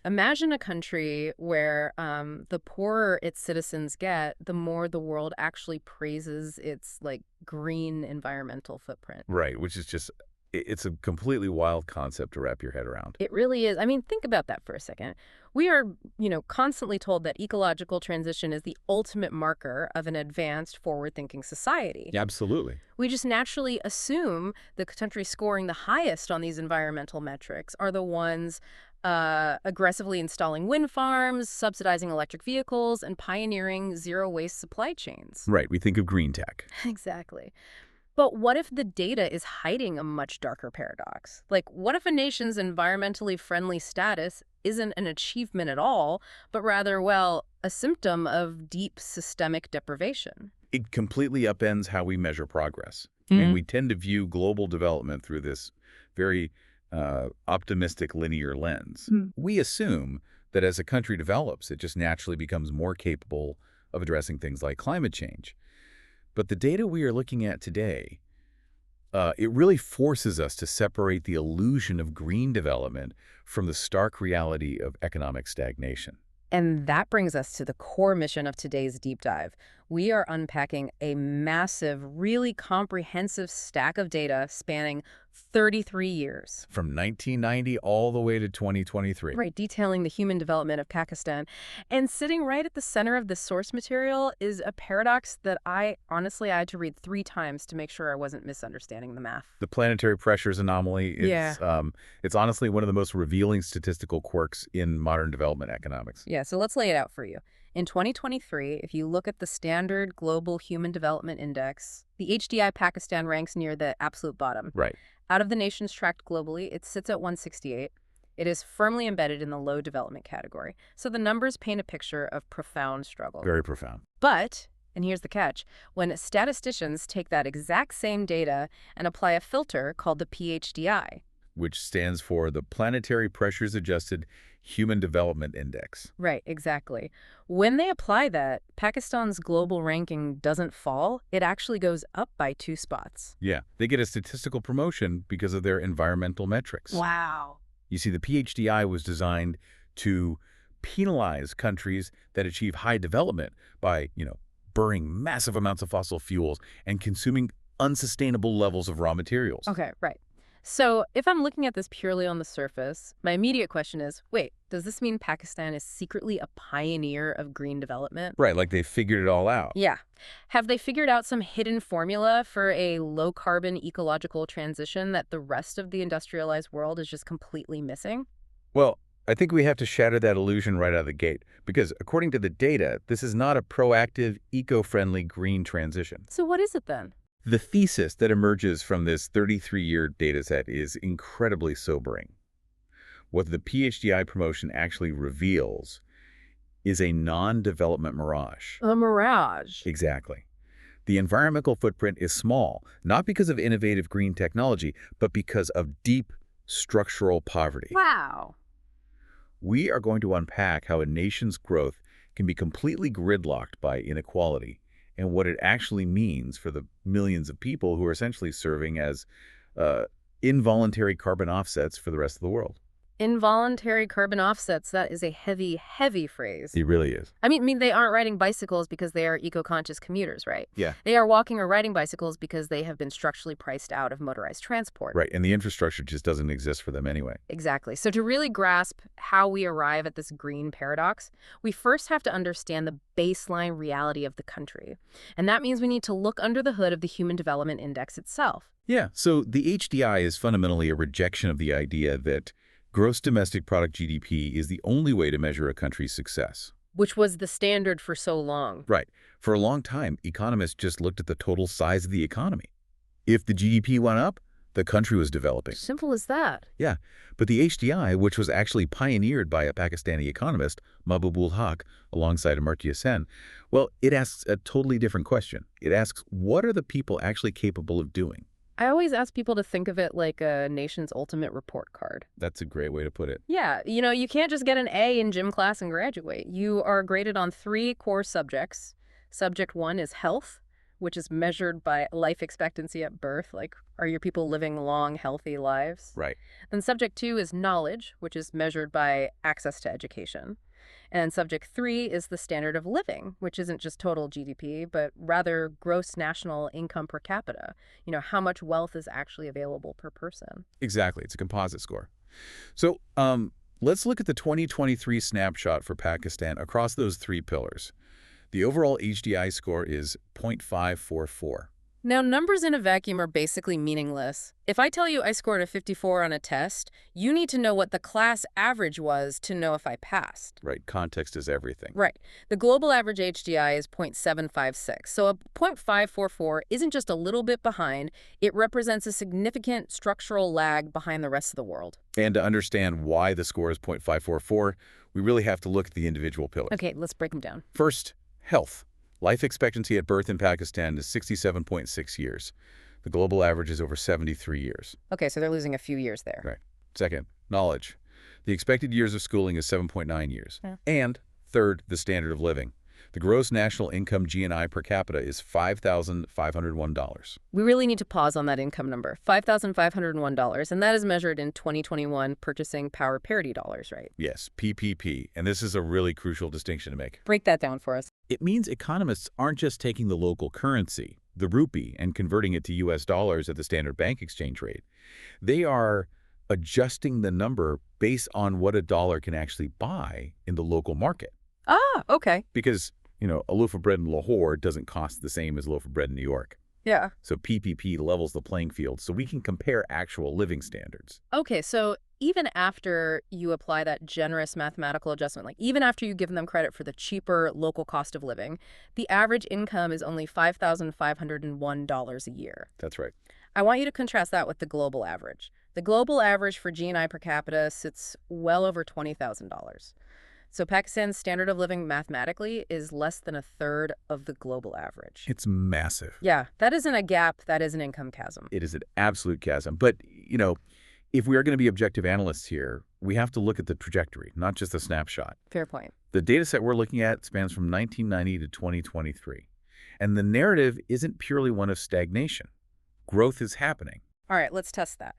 Imagine a country where the poorer its citizens get, the more the world actually praises its like green environmental footprint. Right, which is just, it's a completely wild concept to wrap your head around. It really is. I mean, think about that for a second. We are, constantly told that ecological transition is the ultimate marker of an advanced, forward-thinking society. Absolutely. We just naturally assume the countries scoring the highest on these environmental metrics are the ones aggressively installing wind farms, subsidizing electric vehicles, and pioneering zero-waste supply chains. Right, we think of green tech. Exactly. But what if the data is hiding a much darker paradox? Like, what if a nation's environmentally friendly status isn't an achievement at all, but rather, well, a symptom of deep systemic deprivation? It completely upends how we measure progress. I mean, we tend to view global development through this very optimistic linear lens. We assume that as a country develops, it just naturally becomes more capable of addressing things like climate change. But the data we are looking at today, it really forces us to separate the illusion of green development from the stark reality of economic stagnation. And that brings us to the core mission of today's deep dive. We are unpacking a massive, really comprehensive stack of data spanning 33 years. From 1990 all the way to 2023. Right, detailing the human development of Pakistan. And sitting right at the center of this source material is a paradox that I had to read 3 times to make sure I wasn't misunderstanding the math. The planetary pressures anomaly, it's honestly one of the most revealing statistical quirks in modern development economics. Yeah, so let's lay it out for you. In 2023, if you look at the standard Global Human Development Index, the HDI Pakistan ranks near the absolute bottom. Right. Out of the nations tracked globally, it sits at 168. It is firmly embedded in the low development category. So the numbers paint a picture of profound struggle. Very profound. But, and here's the catch, when statisticians take that exact same data and apply a filter called the PHDI, which stands for the Planetary Pressures Adjusted Human Development Index. Right, exactly. When they apply that, Pakistan's global ranking doesn't fall. It actually goes up by 2 spots. Yeah, they get a statistical promotion because of their environmental metrics. Wow. You see, the PHDI was designed to penalize countries that achieve high development by, burning massive amounts of fossil fuels and consuming unsustainable levels of raw materials. Okay, right. So if I'm looking at this purely on the surface, my immediate question is, wait, does this mean Pakistan is secretly a pioneer of green development? Right, like they figured it all out. Yeah. Have they figured out some hidden formula for a low-carbon ecological transition that the rest of the industrialized world is just completely missing? Well, I think we have to shatter that illusion right out of the gate, because according to the data, this is not a proactive, eco-friendly green transition. So what is it then? The thesis that emerges from this 33-year dataset is incredibly sobering. What the PHDI promotion actually reveals is a non-development mirage. A mirage. Exactly. The environmental footprint is small, not because of innovative green technology, but because of deep structural poverty. Wow. We are going to unpack how a nation's growth can be completely gridlocked by inequality, and what it actually means for the millions of people who are essentially serving as involuntary carbon offsets for the rest of the world. Involuntary carbon offsets, that is a heavy, heavy phrase. It really is. I mean, they aren't riding bicycles because they are eco-conscious commuters, right? Yeah. They are walking or riding bicycles because they have been structurally priced out of motorized transport. Right, and the infrastructure just doesn't exist for them anyway. Exactly. So to really grasp how we arrive at this green paradox, we first have to understand the baseline reality of the country. And that means we need to look under the hood of the Human Development Index itself. Yeah, so the HDI is fundamentally a rejection of the idea that gross domestic product GDP is the only way to measure a country's success. Which was the standard for so long. Right. For a long time, economists just looked at the total size of the economy. If the GDP went up, the country was developing. Simple as that. Yeah, but the HDI, which was actually pioneered by a Pakistani economist, Mahbubul Haq, alongside Amartya Sen, well, it asks a totally different question. It asks, what are the people actually capable of doing? I always ask people to think of it like a nation's ultimate report card. That's a great way to put it. Yeah, you can't just get an A in gym class and graduate. You are graded on 3 core subjects. Subject 1 is health, which is measured by life expectancy at birth, like are your people living long, healthy lives? Right. Then subject 2 is knowledge, which is measured by access to education. And subject 3 is the standard of living, which isn't just total GDP, but rather gross national income per capita. How much wealth is actually available per person. Exactly. It's a composite score. So let's look at the 2023 snapshot for Pakistan across those three pillars. The overall HDI score is 0.544. Now, numbers in a vacuum are basically meaningless. If I tell you I scored a 54 on a test, you need to know what the class average was to know if I passed. Right. Context is everything. Right. The global average HDI is 0.756. So a 0.544 isn't just a little bit behind. It represents a significant structural lag behind the rest of the world. And to understand why the score is 0.544, we really have to look at the individual pillars. Okay, let's break them down. First, health. Life expectancy at birth in Pakistan is 67.6 years. The global average is over 73 years. Okay, so they're losing a few years there. Right. Second, knowledge. The expected years of schooling is 7.9 years. Yeah. And third, the standard of living. The gross national income GNI per capita is $5,501. We really need to pause on that income number, $5,501, and that is measured in 2021 purchasing power parity dollars, right? Yes, PPP, and this is a really crucial distinction to make. Break that down for us. It means economists aren't just taking the local currency, the rupee, and converting it to U.S. dollars at the standard bank exchange rate. They are adjusting the number based on what a dollar can actually buy in the local market. Ah, okay. Because, a loaf of bread in Lahore doesn't cost the same as a loaf of bread in New York. Yeah. So PPP levels the playing field so we can compare actual living standards. Okay, so even after you apply that generous mathematical adjustment, like even after you've given them credit for the cheaper local cost of living, the average income is only $5,501 a year. That's right. I want you to contrast that with the global average. The global average for GNI per capita sits well over $20,000. So Pakistan's standard of living mathematically is less than a third of the global average. It's massive. Yeah, that isn't a gap, that is an income chasm. It is an absolute chasm. But, if we are going to be objective analysts here, we have to look at the trajectory, not just the snapshot. Fair point. The data set we're looking at spans from 1990 to 2023. And the narrative isn't purely one of stagnation. Growth is happening. All right, let's test that.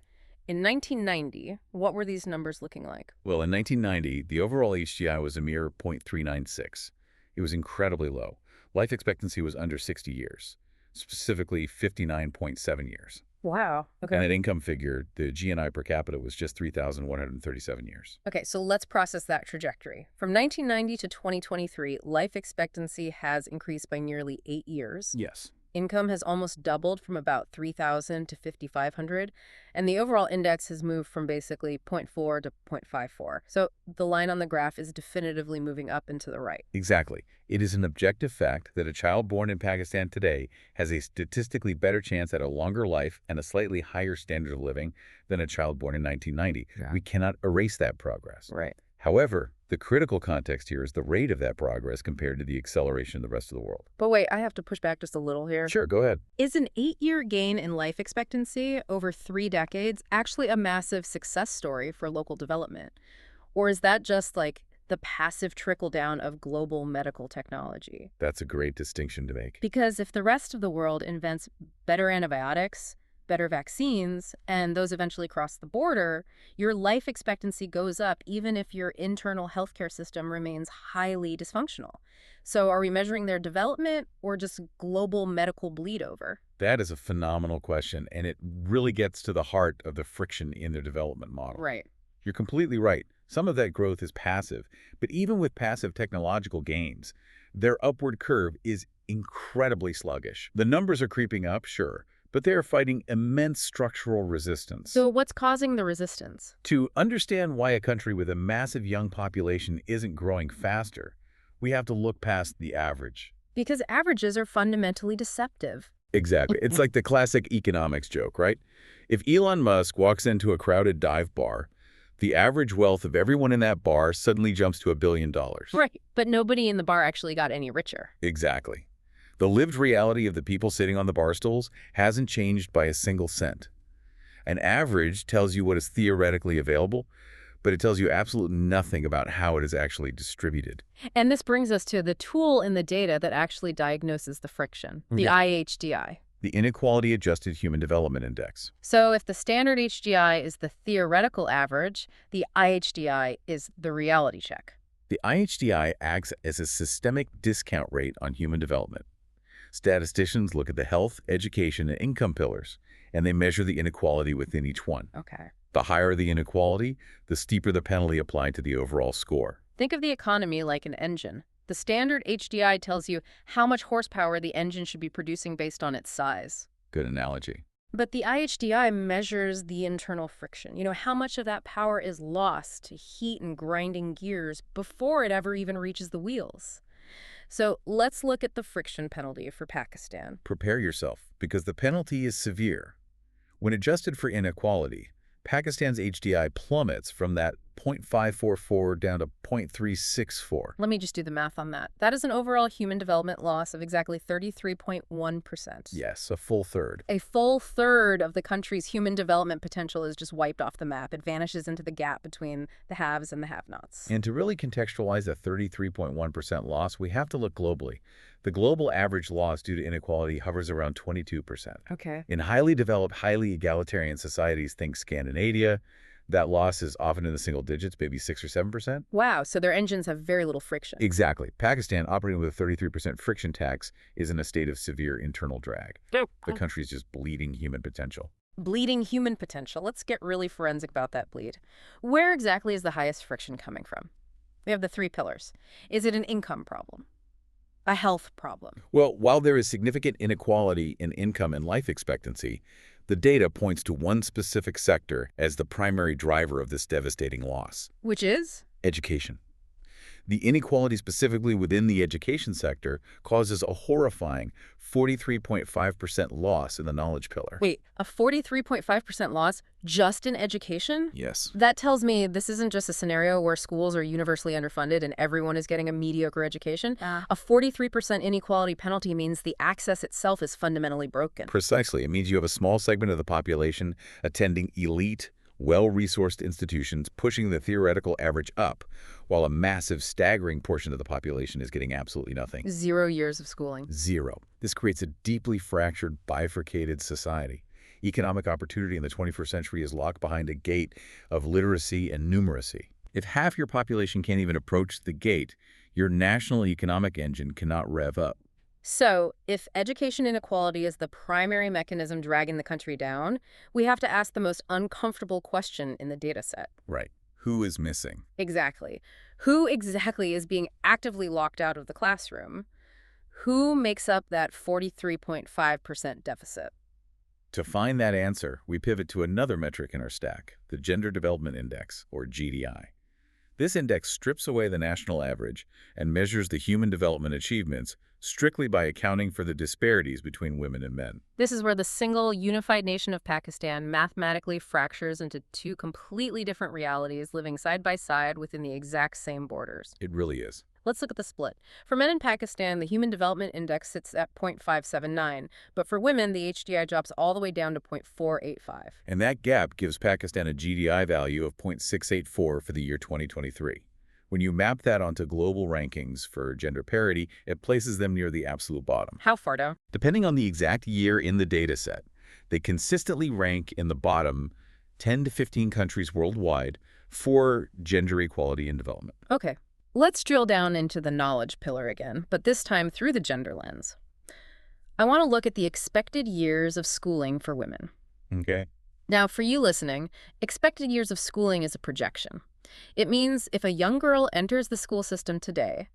In 1990, what were these numbers looking like? Well, in 1990, the overall HDI was a mere 0.396. It was incredibly low. Life expectancy was under 60 years, specifically 59.7 years. Wow. Okay. And that income figure, the GNI per capita, was just 3,137 years. Okay, so let's process that trajectory. From 1990 to 2023, life expectancy has increased by nearly 8 years. Yes. Income has almost doubled from about 3,000 to 5,500, and the overall index has moved from basically 0.4 to 0.54. So the line on the graph is definitively moving up and to the right. Exactly. It is an objective fact that a child born in Pakistan today has a statistically better chance at a longer life and a slightly higher standard of living than a child born in 1990. Yeah. We cannot erase that progress. Right. However, the critical context here is the rate of that progress compared to the acceleration of the rest of the world. But wait, I have to push back just a little here. Sure, go ahead. Is an 8-year gain in life expectancy over 3 decades actually a massive success story for local development? Or is that just like the passive trickle-down of global medical technology? That's a great distinction to make. Because if the rest of the world invents better antibiotics, better vaccines, and those eventually cross the border, your life expectancy goes up even if your internal healthcare system remains highly dysfunctional. So are we measuring their development or just global medical bleed over? That is a phenomenal question, and it really gets to the heart of the friction in their development model. Right. You're completely right. Some of that growth is passive, but even with passive technological gains, their upward curve is incredibly sluggish. The numbers are creeping up, sure, but they are fighting immense structural resistance. So what's causing the resistance? To understand why a country with a massive young population isn't growing faster, we have to look past the average. Because averages are fundamentally deceptive. Exactly. It's like the classic economics joke, right? If Elon Musk walks into a crowded dive bar, the average wealth of everyone in that bar suddenly jumps to $1 billion. Right, but nobody in the bar actually got any richer. Exactly. The lived reality of the people sitting on the bar stools hasn't changed by a single cent. An average tells you what is theoretically available, but it tells you absolutely nothing about how it is actually distributed. And this brings us to the tool in the data that actually diagnoses the friction, the IHDI. The Inequality-Adjusted Human Development Index. So if the standard HDI is the theoretical average, the IHDI is the reality check. The IHDI acts as a systemic discount rate on human development. Statisticians look at the health, education, and income pillars, and they measure the inequality within each one. Okay. The higher the inequality, the steeper the penalty applied to the overall score. Think of the economy like an engine. The standard HDI tells you how much horsepower the engine should be producing based on its size. Good analogy. But the IHDI measures the internal friction. How much of that power is lost to heat and grinding gears before it ever even reaches the wheels. So let's look at the friction penalty for Pakistan. Prepare yourself, because the penalty is severe. When adjusted for inequality, Pakistan's HDI plummets from that 0.544 down to 0.364. Let me just do the math on that. That is an overall human development loss of exactly 33.1%. Yes, a full third. A full third of the country's human development potential is just wiped off the map. It vanishes into the gap between the haves and the have-nots. And to really contextualize a 33.1% loss, we have to look globally. The global average loss due to inequality hovers around 22%. Okay. In highly developed, highly egalitarian societies, think Scandinavia, that loss is often in the single digits, maybe 6 or 7%. Wow, so their engines have very little friction. Exactly. Pakistan, operating with a 33% friction tax, is in a state of severe internal drag. The country's just bleeding human potential. Bleeding human potential. Let's get really forensic about that bleed. Where exactly is the highest friction coming from? We have the 3 pillars. Is it an income problem? A health problem? Well, while there is significant inequality in income and life expectancy, the data points to one specific sector as the primary driver of this devastating loss. Which is? Education. The inequality specifically within the education sector causes a horrifying 43.5% loss in the knowledge pillar. Wait, a 43.5% loss just in education? Yes. That tells me this isn't just a scenario where schools are universally underfunded and everyone is getting a mediocre education. A 43% inequality penalty means the access itself is fundamentally broken. Precisely. It means you have a small segment of the population attending elite, well-resourced institutions pushing the theoretical average up, while a massive, staggering portion of the population is getting absolutely nothing. 0 years of schooling. Zero. This creates a deeply fractured, bifurcated society. Economic opportunity in the 21st century is locked behind a gate of literacy and numeracy. If half your population can't even approach the gate, your national economic engine cannot rev up. So, if education inequality is the primary mechanism dragging the country down, we have to ask the most uncomfortable question in the data set. Right. Who is missing? Exactly. Who exactly is being actively locked out of the classroom? Who makes up that 43.5% deficit? To find that answer, we pivot to another metric in our stack, the Gender Development Index, or GDI. This index strips away the national average and measures the human development achievements strictly by accounting for the disparities between women and men. This is where the single unified nation of Pakistan mathematically fractures into 2 completely different realities living side by side within the exact same borders. It really is. Let's look at the split. For men in Pakistan, the Human Development Index sits at 0.579, but for women, the HDI drops all the way down to 0.485. And that gap gives Pakistan a GDI value of 0.684 for the year 2023. When you map that onto global rankings for gender parity, it places them near the absolute bottom. How far down? Depending on the exact year in the data set, they consistently rank in the bottom 10 to 15 countries worldwide for gender equality and development. Okay. Let's drill down into the knowledge pillar again, but this time through the gender lens. I want to look at the expected years of schooling for women. Okay. Now, for you listening, expected years of schooling is a projection. It means if a young girl enters the school system today,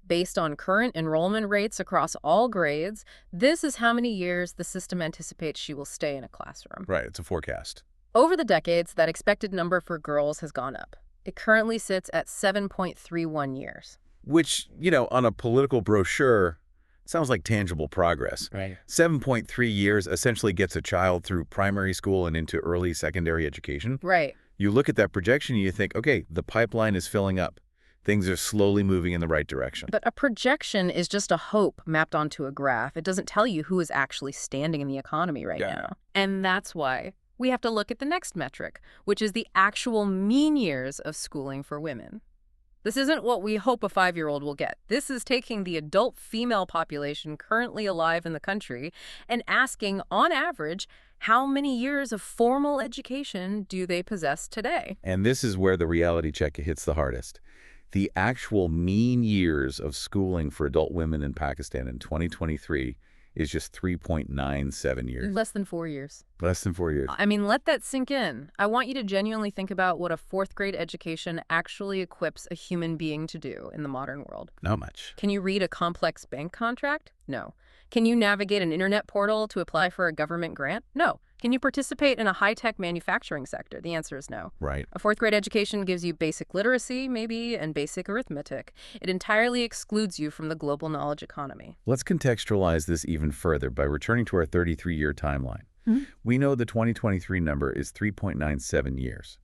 based on current enrollment rates across all grades, this is how many years the system anticipates she will stay in a classroom. Right, it's a forecast. Over the decades, that expected number for girls has gone up. It currently sits at 7.31 years. Which, on a political brochure, sounds like tangible progress. Right. 7.3 years essentially gets a child through primary school and into early secondary education. Right. You look at that projection and you think, okay, the pipeline is filling up. Things are slowly moving in the right direction. But a projection is just a hope mapped onto a graph. It doesn't tell you who is actually standing in the economy right now. And that's why we have to look at the next metric, which is the actual mean years of schooling for women. This isn't what we hope a 5-year-old will get. This is taking the adult female population currently alive in the country and asking, on average, how many years of formal education do they possess today? And this is where the reality check hits the hardest. The actual mean years of schooling for adult women in Pakistan in 2023 is just 3.97 years. Less than 4 years. Less than 4 years. I mean, let that sink in. I want you to genuinely think about what a 4th-grade education actually equips a human being to do in the modern world. Not much. Can you read a complex bank contract? No. Can you navigate an internet portal to apply for a government grant? No. Can you participate in a high-tech manufacturing sector? The answer is no. Right. A 4th-grade education gives you basic literacy, maybe, and basic arithmetic. It entirely excludes you from the global knowledge economy. Let's contextualize this even further by returning to our 33-year timeline. We know the 2023 number is 3.97 years.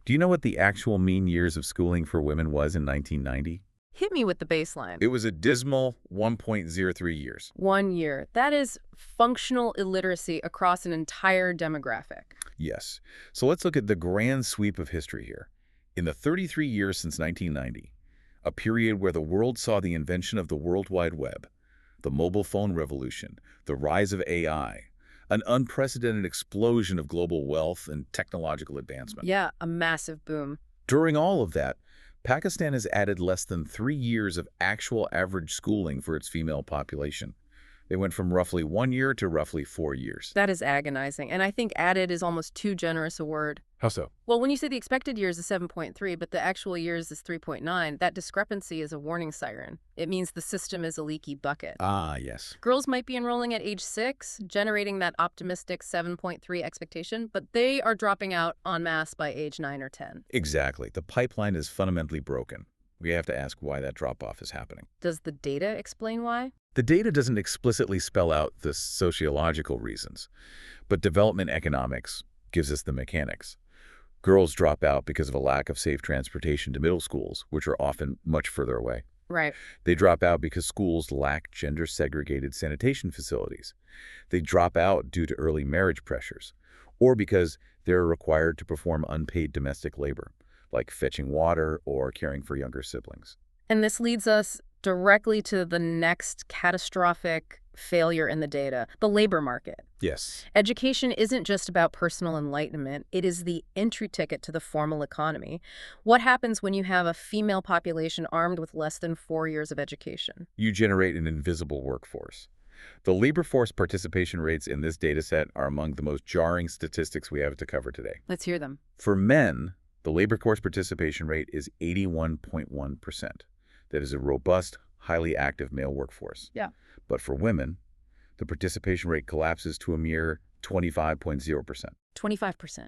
Do you know what the actual mean years of schooling for women was in 1990? Hit me with the baseline. It was a dismal 1.03 years. 1 year. That is functional illiteracy across an entire demographic. Yes. So let's look at the grand sweep of history here. In the 33 years since 1990, a period where the world saw the invention of the World Wide Web, the mobile phone revolution, the rise of AI, an unprecedented explosion of global wealth and technological advancement. Yeah, a massive boom. During all of that, Pakistan has added less than 3 years of actual average schooling for its female population. They went from roughly 1 year to roughly 4 years. That is agonizing, and I think added is almost too generous a word. How so? Well, when you say the expected years is 7.3, but the actual years is 3.9, that discrepancy is a warning siren. It means the system is a leaky bucket. Ah, yes. Girls might be enrolling at age 6, generating that optimistic 7.3 expectation, but they are dropping out en masse by age 9 or 10. Exactly. The pipeline is fundamentally broken. We have to ask why that drop-off is happening. Does the data explain why? The data doesn't explicitly spell out the sociological reasons, but development economics gives us the mechanics. Girls drop out because of a lack of safe transportation to middle schools, which are often much further away. Right. They drop out because schools lack gender-segregated sanitation facilities. They drop out due to early marriage pressures, or because they're required to perform unpaid domestic labor, like fetching water or caring for younger siblings. And this leads us directly to the next catastrophic failure in the data, the labor market. Yes. Education isn't just about personal enlightenment. It is the entry ticket to the formal economy. What happens when you have a female population armed with less than 4 years of education? You generate an invisible workforce. The labor force participation rates in this data set are among the most jarring statistics we have to cover today. Let's hear them. For men, the labor force participation rate is 81.1%. That is a robust, highly active male workforce. Yeah. But for women, the participation rate collapses to a mere 25.0%. 25%.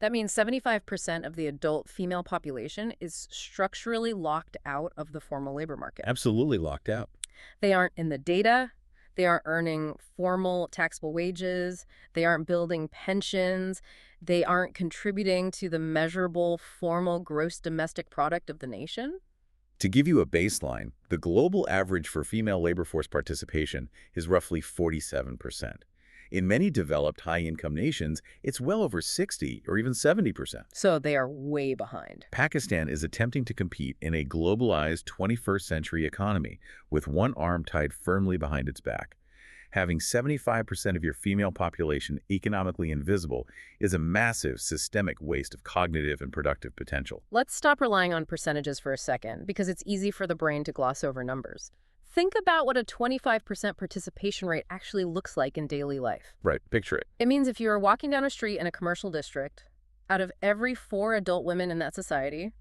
That means 75% of the adult female population is structurally locked out of the formal labor market. Absolutely locked out. They aren't in the data. They aren't earning formal taxable wages. They aren't building pensions. They aren't contributing to the measurable formal gross domestic product of the nation. To give you a baseline, the global average for female labor force participation is roughly 47%. In many developed high-income nations, it's well over 60 or even 70%. So they are way behind. Pakistan is attempting to compete in a globalized 21st century economy with one arm tied firmly behind its back. Having 75% of your female population economically invisible is a massive systemic waste of cognitive and productive potential. Let's stop relying on percentages for a second, because it's easy for the brain to gloss over numbers. Think about what a 25% participation rate actually looks like in daily life. Right, picture it. It means if you are walking down a street in a commercial district, out of every 4 adult women in that society,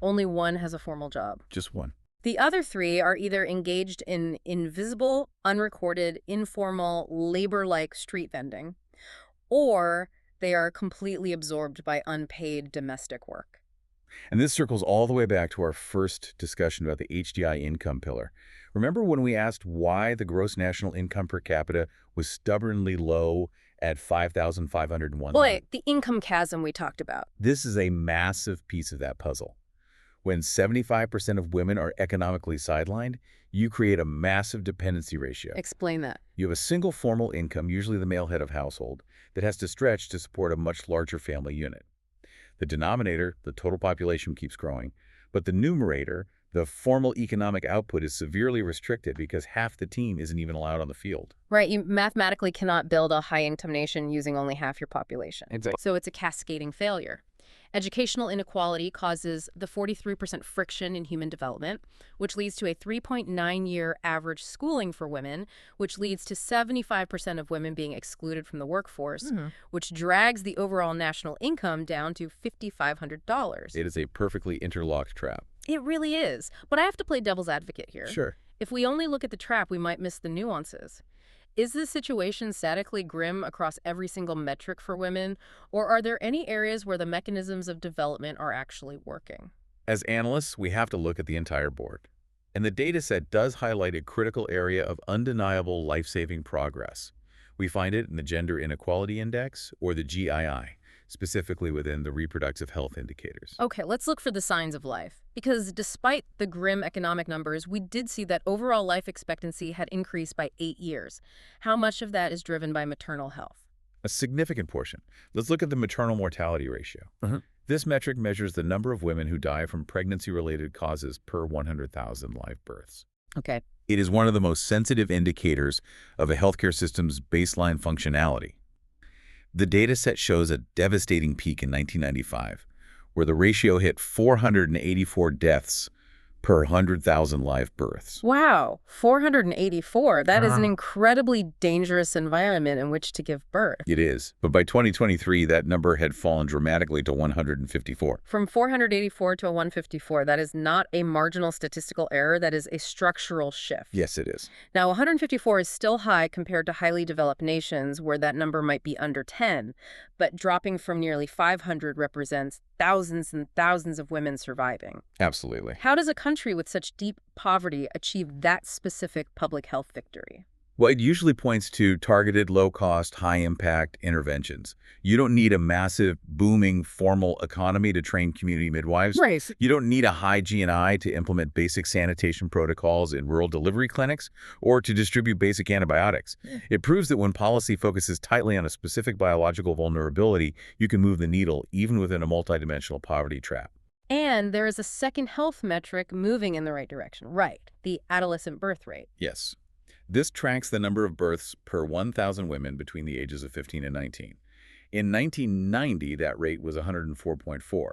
only 1 has a formal job. Just one. The other 3 are either engaged in invisible, unrecorded, informal, labor-like street vending, or they are completely absorbed by unpaid domestic work. And this circles all the way back to our first discussion about the HDI income pillar. Remember when we asked why the gross national income per capita was stubbornly low at $5,501? Boy, the income chasm we talked about. This is a massive piece of that puzzle. When 75% of women are economically sidelined, you create a massive dependency ratio. Explain that. You have a single formal income, usually the male head of household, that has to stretch to support a much larger family unit. The denominator, the total population, keeps growing, but the numerator, the formal economic output, is severely restricted because half the team isn't even allowed on the field. Right, you mathematically cannot build a high-income nation using only half your population. Exactly. So it's a cascading failure. Educational inequality causes the 43% friction in human development, which leads to a 3.9-year average schooling for women, which leads to 75% of women being excluded from the workforce, which drags the overall national income down to $5,500. It is a perfectly interlocked trap. It really is. But I have to play devil's advocate here. Sure. If we only look at the trap, we might miss the nuances. Is the situation statically grim across every single metric for women, or are there any areas where the mechanisms of development are actually working? As analysts, we have to look at the entire board. And the data set does highlight a critical area of undeniable life-saving progress. We find it in the Gender Inequality Index, or the GII, specifically within the reproductive health indicators. Okay, let's look for the signs of life. Because despite the grim economic numbers, we did see that overall life expectancy had increased by 8 years. How much of that is driven by maternal health? A significant portion. Let's look at the maternal mortality ratio. This metric measures the number of women who die from pregnancy-related causes per 100,000 live births. Okay. It is one of the most sensitive indicators of a healthcare system's baseline functionality. The data set shows a devastating peak in 1995, where the ratio hit 484 deaths per 100,000 live births. Wow, 484. That is an incredibly dangerous environment in which to give birth. It is. But by 2023, that number had fallen dramatically to 154. From 484 to 154, that is not a marginal statistical error, that is a structural shift. Yes, it is. Now, 154 is still high compared to highly developed nations where that number might be under 10, but dropping from nearly 500 represents thousands and thousands of women surviving. Absolutely. How does a country with such deep poverty achieve that specific public health victory? Well, it usually points to targeted, low-cost, high-impact interventions. You don't need a massive, booming, formal economy to train community midwives. Right. You don't need a high G&I to implement basic sanitation protocols in rural delivery clinics or to distribute basic antibiotics. It proves that when policy focuses tightly on a specific biological vulnerability, you can move the needle even within a multidimensional poverty trap. And there is a second health metric moving in the right direction, right? The adolescent birth rate. Yes. This tracks the number of births per 1,000 women between the ages of 15 and 19. In 1990, that rate was 104.4.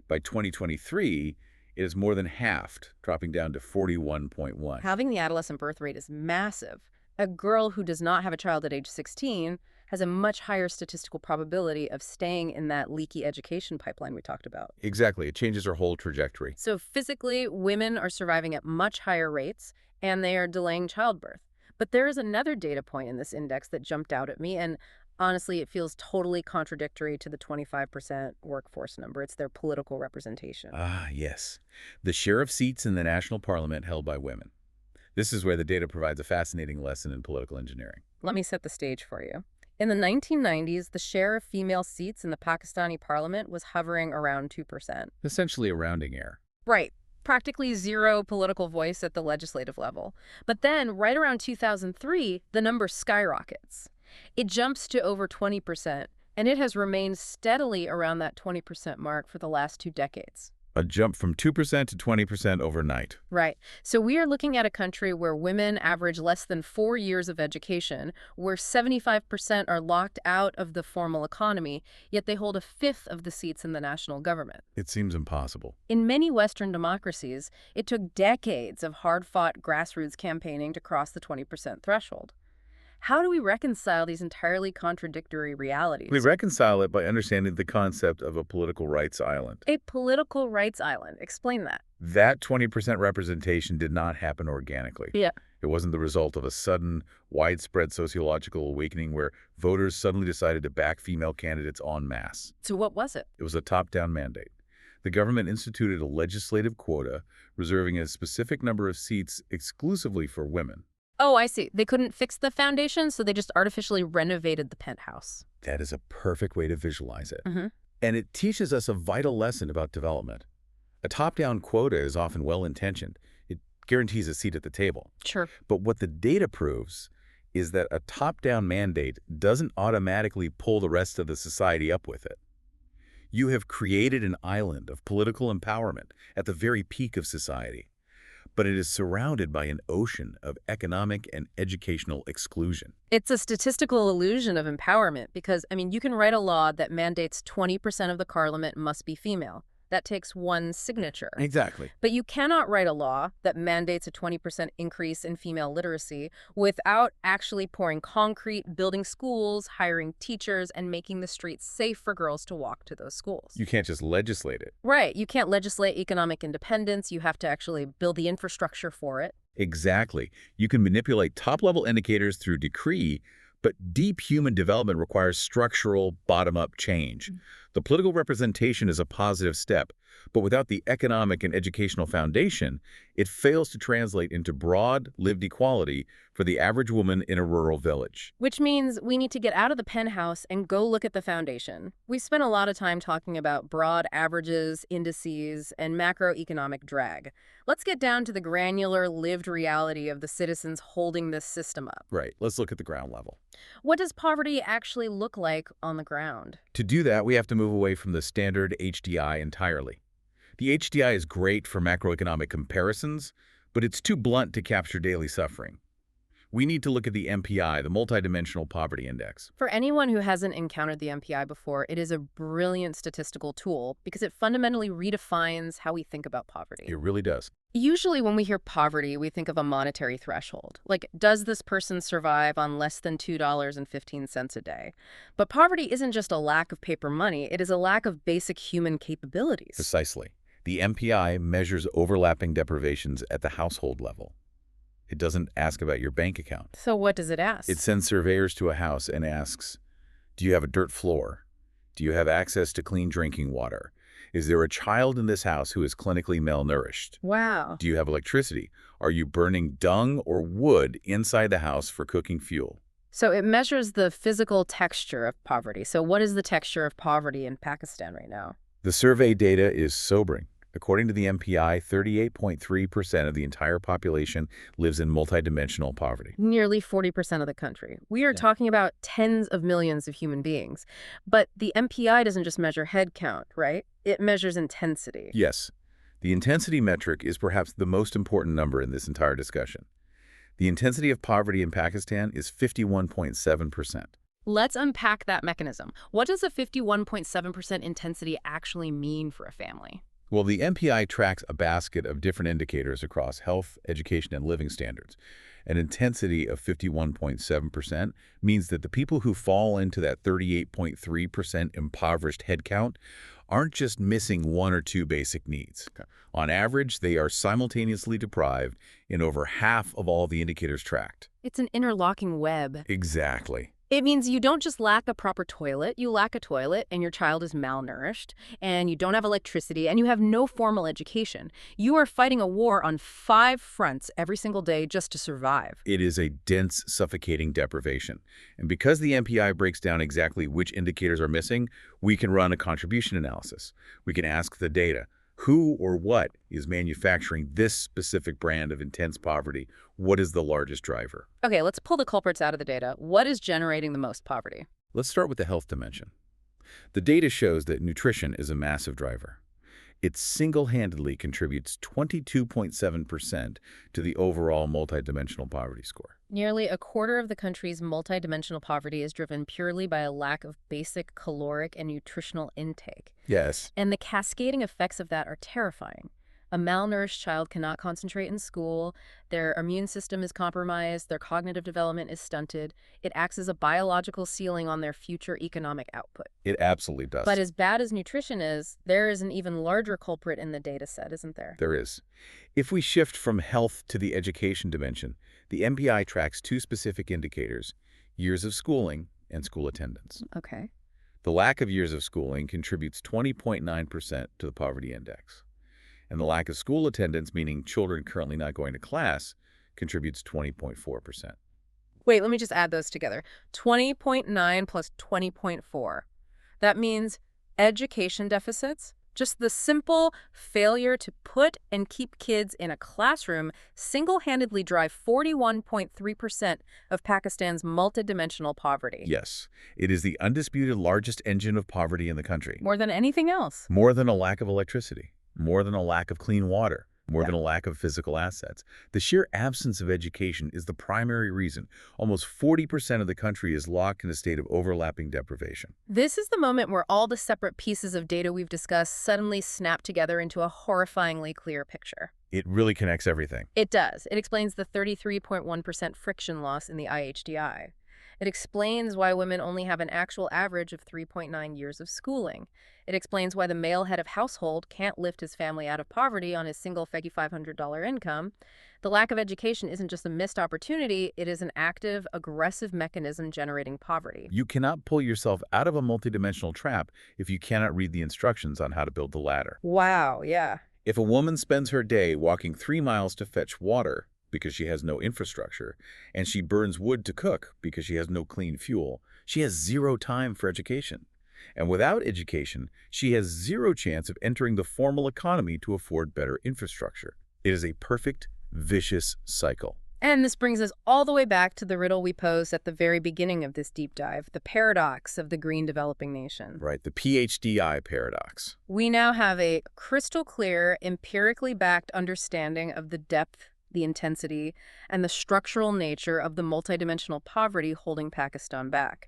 By 2023, it is more than halved, dropping down to 41.1. Having the adolescent birth rate is massive. A girl who does not have a child at age 16 has a much higher statistical probability of staying in that leaky education pipeline we talked about. Exactly. It changes her whole trajectory. So physically, women are surviving at much higher rates, and they are delaying childbirth. But there is another data point in this index that jumped out at me, and honestly, it feels totally contradictory to the 25% workforce number. It's their political representation. Ah, yes. The share of seats in the national parliament held by women. This is where the data provides a fascinating lesson in political engineering. Let me set the stage for you. In the 1990s, the share of female seats in the Pakistani parliament was hovering around 2%. Essentially a rounding error. Right. Practically zero political voice at the legislative level. But then, right around 2003, the number skyrockets. It jumps to over 20%, and it has remained steadily around that 20% mark for the last 2 decades. A jump from 2% to 20% overnight. Right. So we are looking at a country where women average less than 4 years of education, where 75% are locked out of the formal economy, yet they hold a fifth of the seats in the national government. It seems impossible. In many Western democracies, it took decades of hard-fought grassroots campaigning to cross the 20% threshold. How do we reconcile these entirely contradictory realities? We reconcile it by understanding the concept of a political rights island. A political rights island. Explain that. That 20% representation did not happen organically. Yeah. It wasn't the result of a sudden, widespread sociological awakening where voters suddenly decided to back female candidates en masse. So what was it? It was a top-down mandate. The government instituted a legislative quota, reserving a specific number of seats exclusively for women. Oh, I see. They couldn't fix the foundation, so they just artificially renovated the penthouse. That is a perfect way to visualize it. Mm-hmm. And it teaches us a vital lesson about development. A top-down quota is often well-intentioned. It guarantees a seat at the table. Sure. But what the data proves is that a top-down mandate doesn't automatically pull the rest of the society up with it. You have created an island of political empowerment at the very peak of society, but it is surrounded by an ocean of economic and educational exclusion. It's a statistical illusion of empowerment because, you can write a law that mandates 20% of the parliament must be female. That takes one signature. Exactly. But you cannot write a law that mandates a 20% increase in female literacy without actually pouring concrete, building schools, hiring teachers, and making the streets safe for girls to walk to those schools. You can't just legislate it. Right. You can't legislate economic independence. You have to actually build the infrastructure for it. Exactly. You can manipulate top-level indicators through decree, but deep human development requires structural, bottom-up change. The political representation is a positive step, but without the economic and educational foundation, it fails to translate into broad, lived equality for the average woman in a rural village. Which means we need to get out of the penthouse and go look at the foundation. We spent a lot of time talking about broad averages, indices, and macroeconomic drag. Let's get down to the granular, lived reality of the citizens holding this system up. Right. Let's look at the ground level. What does poverty actually look like on the ground? To do that, we have to move away from the standard HDI entirely. The HDI is great for macroeconomic comparisons, but it's too blunt to capture daily suffering. We need to look at the MPI, the Multidimensional Poverty Index. For anyone who hasn't encountered the MPI before, it is a brilliant statistical tool because it fundamentally redefines how we think about poverty. It really does. Usually when we hear poverty, we think of a monetary threshold. Like, does this person survive on less than $2.15 a day? But poverty isn't just a lack of paper money. It is a lack of basic human capabilities. Precisely. The MPI measures overlapping deprivations at the household level. It doesn't ask about your bank account. So what does it ask? It sends surveyors to a house and asks, do you have a dirt floor? Do you have access to clean drinking water? Is there a child in this house who is clinically malnourished? Wow. Do you have electricity? Are you burning dung or wood inside the house for cooking fuel? So it measures the physical texture of poverty. So what is the texture of poverty in Pakistan right now? The survey data is sobering. According to the MPI, 38.3% of the entire population lives in multidimensional poverty. Nearly 40% of the country. We are talking about tens of millions of human beings. But the MPI doesn't just measure head count, right? It measures intensity. Yes. The intensity metric is perhaps the most important number in this entire discussion. The intensity of poverty in Pakistan is 51.7%. Let's unpack that mechanism. What does a 51.7% intensity actually mean for a family? Well, the MPI tracks a basket of different indicators across health, education, and living standards. An intensity of 51.7% means that the people who fall into that 38.3% impoverished headcount aren't just missing one or two basic needs. On average, they are simultaneously deprived in over half of all the indicators tracked. It's an interlocking web. Exactly. It means you don't just lack a proper toilet, you lack a toilet and your child is malnourished, and you don't have electricity, and you have no formal education. You are fighting a war on 5 fronts every single day just to survive. It is a dense, suffocating deprivation. And because the MPI breaks down exactly which indicators are missing, we can run a contribution analysis. We can ask the data, who or what is manufacturing this specific brand of intense poverty? What is the largest driver? Okay, let's pull the culprits out of the data. What is generating the most poverty? Let's start with the health dimension. The data shows that nutrition is a massive driver. It single-handedly contributes 22.7% to the overall multidimensional poverty score. Nearly a quarter of the country's multidimensional poverty is driven purely by a lack of basic caloric and nutritional intake. Yes. And the cascading effects of that are terrifying. A malnourished child cannot concentrate in school, their immune system is compromised, their cognitive development is stunted. It acts as a biological ceiling on their future economic output. It absolutely does. But as bad as nutrition is, there is an even larger culprit in the data set, isn't there? There is. If we shift from health to the education dimension, the MPI tracks 2 specific indicators, years of schooling and school attendance. Okay. The lack of years of schooling contributes 20.9% to the poverty index. And the lack of school attendance, meaning children currently not going to class, contributes 20.4%. Wait, let me just add those together. 20.9 plus 20.4. That means education deficits Just the simple failure to put and keep kids in a classroom single-handedly drive 41.3% of Pakistan's multidimensional poverty. Yes, it is the undisputed largest engine of poverty in the country. More than anything else. More than a lack of electricity, more than a lack of clean water, more Yeah. than a lack of physical assets. The sheer absence of education is the primary reason. Almost 40% of the country is locked in a state of overlapping deprivation. This is the moment where all the separate pieces of data we've discussed suddenly snap together into a horrifyingly clear picture. It really connects everything. It does. It explains the 33.1% friction loss in the IHDI. It explains why women only have an actual average of 3.9 years of schooling. It explains why the male head of household can't lift his family out of poverty on his single feggy $500 income. The lack of education isn't just a missed opportunity, it is an active, aggressive mechanism generating poverty. You cannot pull yourself out of a multidimensional trap if you cannot read the instructions on how to build the ladder. Wow, yeah. If a woman spends her day walking 3 miles to fetch water because she has no infrastructure, and she burns wood to cook because she has no clean fuel, she has zero time for education. And without education, she has zero chance of entering the formal economy to afford better infrastructure. It is a perfect, vicious cycle. And this brings us all the way back to the riddle we posed at the very beginning of this deep dive, the paradox of the green developing nation. Right, the PHDI paradox. We now have a crystal clear, empirically backed understanding of the depth, the intensity, and the structural nature of the multidimensional poverty holding Pakistan back.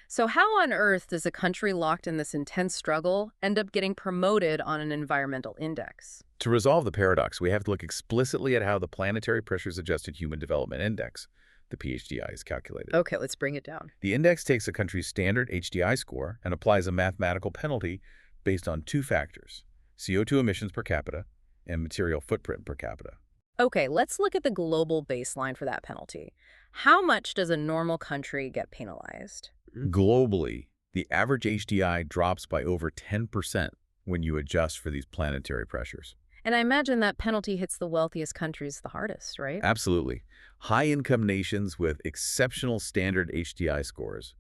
So how on earth does a country locked in this intense struggle end up getting promoted on an environmental index? To resolve the paradox, we have to look explicitly at how the Planetary Pressures Adjusted Human Development Index, the PHDI, is calculated. Okay, let's bring it down. The index takes a country's standard HDI score and applies a mathematical penalty based on two factors: CO2 emissions per capita and material footprint per capita. Okay, let's look at the global baseline for that penalty. How much does a normal country get penalized? Globally, the average HDI drops by over 10% when you adjust for these planetary pressures. And I imagine that penalty hits the wealthiest countries the hardest, right? Absolutely. High-income nations with exceptional standard HDI scores,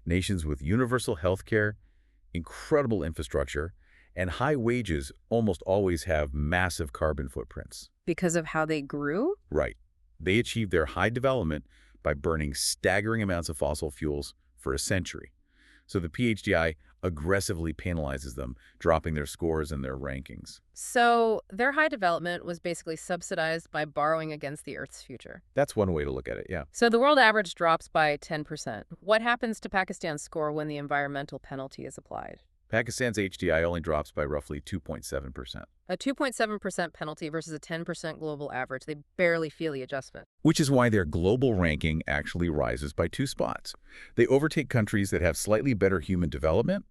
nations with universal health care, incredible infrastructure, and high wages almost always have massive carbon footprints. Because of how they grew? Right. They achieve their high development by burning staggering amounts of fossil fuels for a century. So the PHDI aggressively penalizes them, dropping their scores and their rankings. So their high development was basically subsidized by borrowing against the Earth's future. That's one way to look at it, yeah. So the world average drops by 10%. What happens to Pakistan's score when the environmental penalty is applied? Pakistan's HDI only drops by roughly 2.7%. A 2.7% penalty versus a 10% global average. They barely feel the adjustment. Which is why their global ranking actually rises by 2 spots. They overtake countries that have slightly better human development,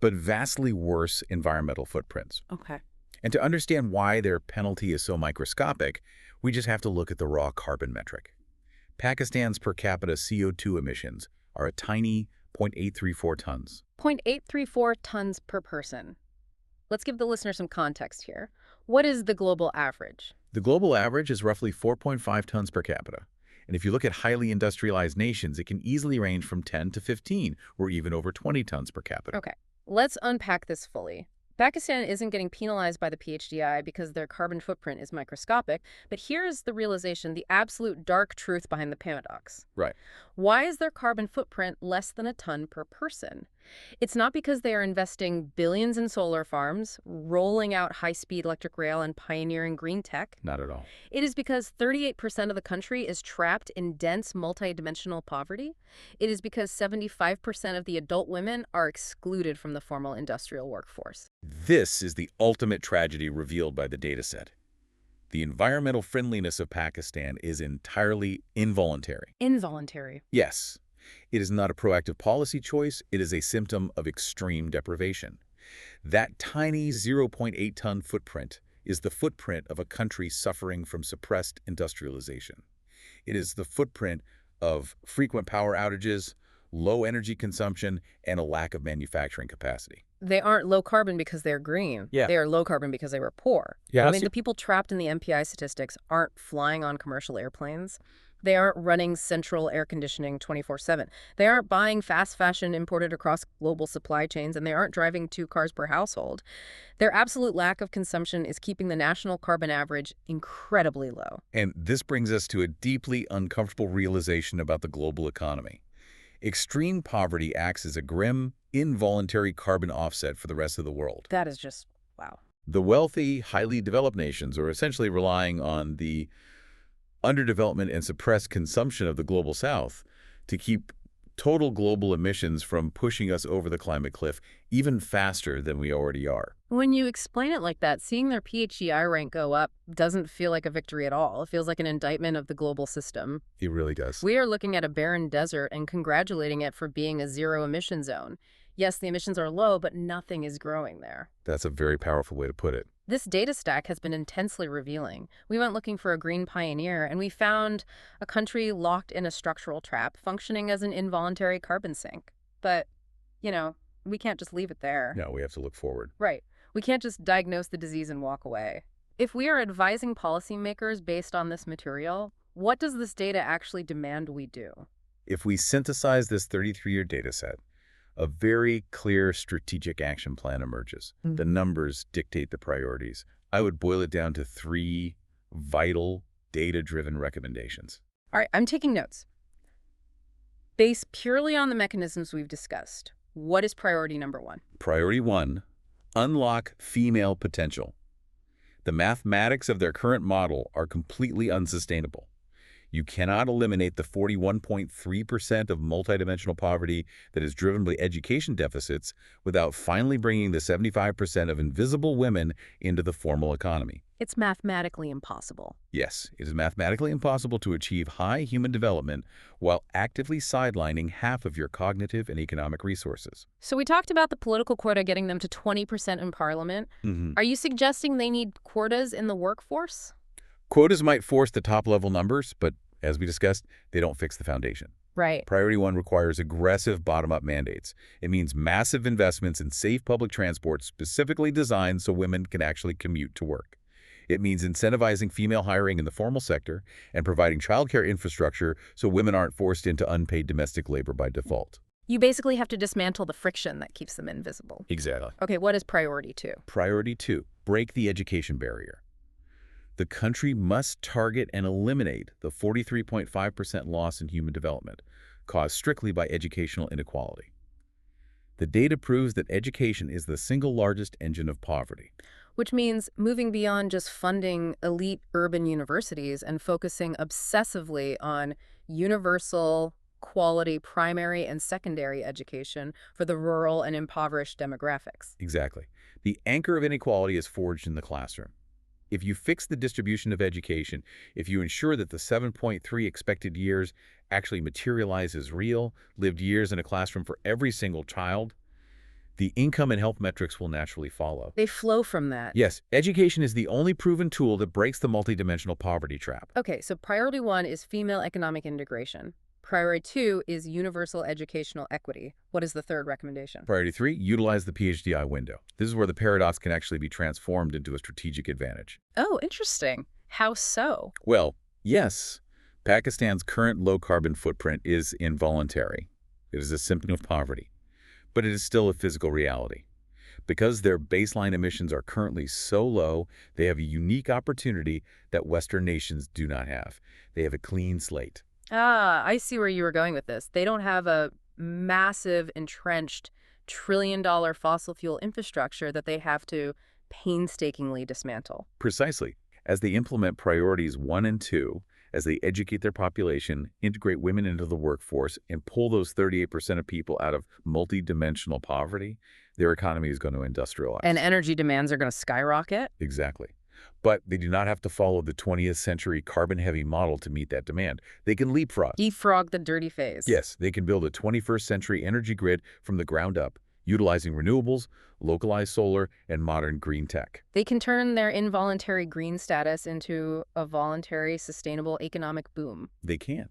but vastly worse environmental footprints. Okay. And to understand why their penalty is so microscopic, we just have to look at the raw carbon metric. Pakistan's per capita CO2 emissions are a tiny 0.834 tons. 0.834 tons per person. Let's give the listener some context here. What is the global average? The global average is roughly 4.5 tons per capita. And if you look at highly industrialized nations, it can easily range from 10 to 15 or even over 20 tons per capita. Okay, let's unpack this fully. Pakistan isn't getting penalized by the PHDI because their carbon footprint is microscopic, but here's the realization, the absolute dark truth behind the paradox. Right. Why is their carbon footprint less than a ton per person? It's not because they are investing billions in solar farms, rolling out high-speed electric rail, and pioneering green tech. Not at all. It is because 38% of the country is trapped in dense, multidimensional poverty. It is because 75% of the adult women are excluded from the formal industrial workforce. This is the ultimate tragedy revealed by the dataset. The environmental friendliness of Pakistan is entirely involuntary. Involuntary. Yes, it is not a proactive policy choice. It is a symptom of extreme deprivation. That tiny 0.8-ton footprint is the footprint of a country suffering from suppressed industrialization. It is the footprint of frequent power outages, low energy consumption, and a lack of manufacturing capacity. They aren't low carbon because they're green. Yeah. They are low carbon because they were poor. Yeah, I mean, the people trapped in the MPI statistics aren't flying on commercial airplanes. They aren't running central air conditioning 24/7. They aren't buying fast fashion imported across global supply chains, and they aren't driving 2 cars per household. Their absolute lack of consumption is keeping the national carbon average incredibly low. And this brings us to a deeply uncomfortable realization about the global economy. Extreme poverty acts as a grim, involuntary carbon offset for the rest of the world. That is just, wow. The wealthy, highly developed nations are essentially relying on the underdevelopment and suppressed consumption of the global south to keep total global emissions from pushing us over the climate cliff even faster than we already are. When you explain it like that, seeing their PHGI rank go up doesn't feel like a victory at all. It feels like an indictment of the global system. It really does. We are looking at a barren desert and congratulating it for being a zero-emission zone. Yes, the emissions are low, but nothing is growing there. That's a very powerful way to put it. This data stack has been intensely revealing. We went looking for a green pioneer, and we found a country locked in a structural trap, functioning as an involuntary carbon sink. But, we can't just leave it there. No, we have to look forward. Right. We can't just diagnose the disease and walk away. If we are advising policymakers based on this material, what does this data actually demand we do? If we synthesize this 33-year data set, a very clear strategic action plan emerges. The numbers dictate the priorities. I would boil it down to 3 vital, data-driven recommendations. All right, I'm taking notes. Based purely on the mechanisms we've discussed, what is priority number 1? Priority 1, unlock female potential. The mathematics of their current model are completely unsustainable. You cannot eliminate the 41.3% of multidimensional poverty that is driven by education deficits without finally bringing the 75% of invisible women into the formal economy. It's mathematically impossible. Yes, it is mathematically impossible to achieve high human development while actively sidelining half of your cognitive and economic resources. So we talked about the political quota getting them to 20% in parliament. Are you suggesting they need quotas in the workforce? Quotas might force the top-level numbers, but as we discussed, they don't fix the foundation. Right. Priority 1 requires aggressive bottom-up mandates. It means massive investments in safe public transport specifically designed so women can actually commute to work. It means incentivizing female hiring in the formal sector and providing childcare infrastructure so women aren't forced into unpaid domestic labor by default. You basically have to dismantle the friction that keeps them invisible. Exactly. Okay, what is priority 2? Priority 2, break the education barrier. The country must target and eliminate the 43.5% loss in human development caused strictly by educational inequality. The data proves that education is the single largest engine of poverty. Which means moving beyond just funding elite urban universities and focusing obsessively on universal, quality primary and secondary education for the rural and impoverished demographics. Exactly. The anchor of inequality is forged in the classroom. If you fix the distribution of education, if you ensure that the 7.3 expected years actually materialize as real, lived years in a classroom for every single child, the income and health metrics will naturally follow. They flow from that. Yes, education is the only proven tool that breaks the multidimensional poverty trap. Okay, so priority 1 is female economic integration. Priority 2 is universal educational equity. What is the third recommendation? Priority 3, utilize the PHDI window. This is where the paradox can actually be transformed into a strategic advantage. Oh, interesting. How so? Well, yes, Pakistan's current low-carbon footprint is involuntary. It is a symptom of poverty, but it is still a physical reality. Because their baseline emissions are currently so low, they have a unique opportunity that Western nations do not have. They have a clean slate. Ah, I see where you were going with this. They don't have a massive, entrenched, trillion-dollar fossil fuel infrastructure that they have to painstakingly dismantle. Precisely. As they implement priorities 1 and 2, as they educate their population, integrate women into the workforce, and pull those 38% of people out of multidimensional poverty, their economy is going to industrialize. And energy demands are going to skyrocket? Exactly. But they do not have to follow the 20th century carbon-heavy model to meet that demand. They can leapfrog. Leapfrog the dirty phase. Yes, they can build a 21st century energy grid from the ground up, utilizing renewables, localized solar, and modern green tech. They can turn their involuntary green status into a voluntary, sustainable economic boom. They can.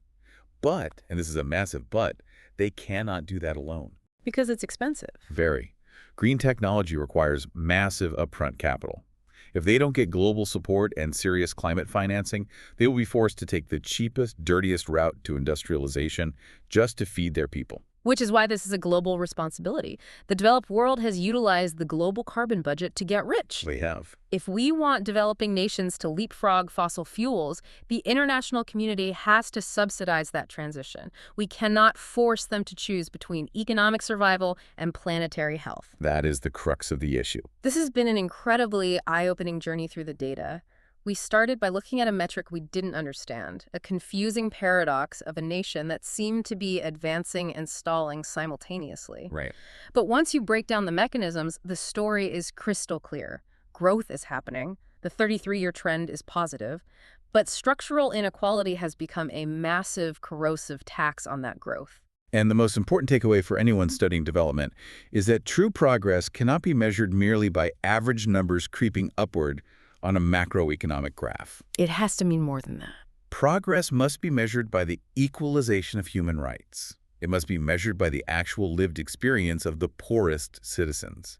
But, and this is a massive but, They cannot do that alone. Because it's expensive. Very. Green technology requires massive upfront capital. If they don't get global support and serious climate financing, they will be forced to take the cheapest, dirtiest route to industrialization just to feed their people. Which is why this is a global responsibility. The developed world has utilized the global carbon budget to get rich. They have. If we want developing nations to leapfrog fossil fuels, the international community has to subsidize that transition. We cannot force them to choose between economic survival and planetary health. That is the crux of the issue. This has been an incredibly eye-opening journey through the data. We started by looking at a metric we didn't understand, a confusing paradox of a nation that seemed to be advancing and stalling simultaneously. Right. But once you break down the mechanisms, the story is crystal clear. Growth is happening. The 33-year trend is positive. But structural inequality has become a massive, corrosive tax on that growth. And the most important takeaway for anyone studying development is that true progress cannot be measured merely by average numbers creeping upward on a macroeconomic graph. It has to mean more than that. Progress must be measured by the equalization of human rights. It must be measured by the actual lived experience of the poorest citizens.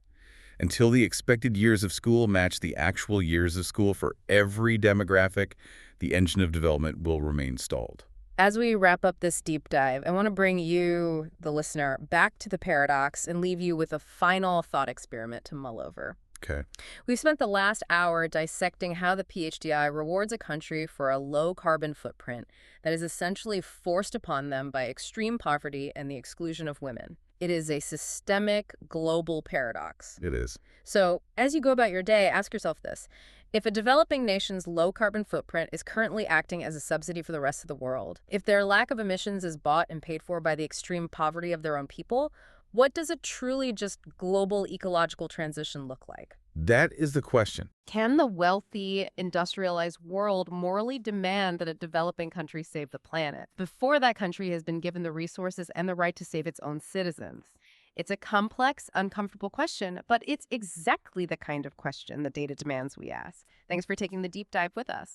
Until the expected years of school match the actual years of school for every demographic, the engine of development will remain stalled. As we wrap up this deep dive, I want to bring you, the listener, back to the paradox and leave you with a final thought experiment to mull over. Okay. We've spent the last hour dissecting how the PHDI rewards a country for a low carbon footprint that is essentially forced upon them by extreme poverty and the exclusion of women. It is a systemic global paradox. It is. So as you go about your day, ask yourself this. If a developing nation's low carbon footprint is currently acting as a subsidy for the rest of the world, if their lack of emissions is bought and paid for by the extreme poverty of their own people, what does a truly just global ecological transition look like? That is the question. Can the wealthy, industrialized world morally demand that a developing country save the planet before that country has been given the resources and the right to save its own citizens? It's a complex, uncomfortable question, but it's exactly the kind of question the data demands we ask. Thanks for taking the deep dive with us.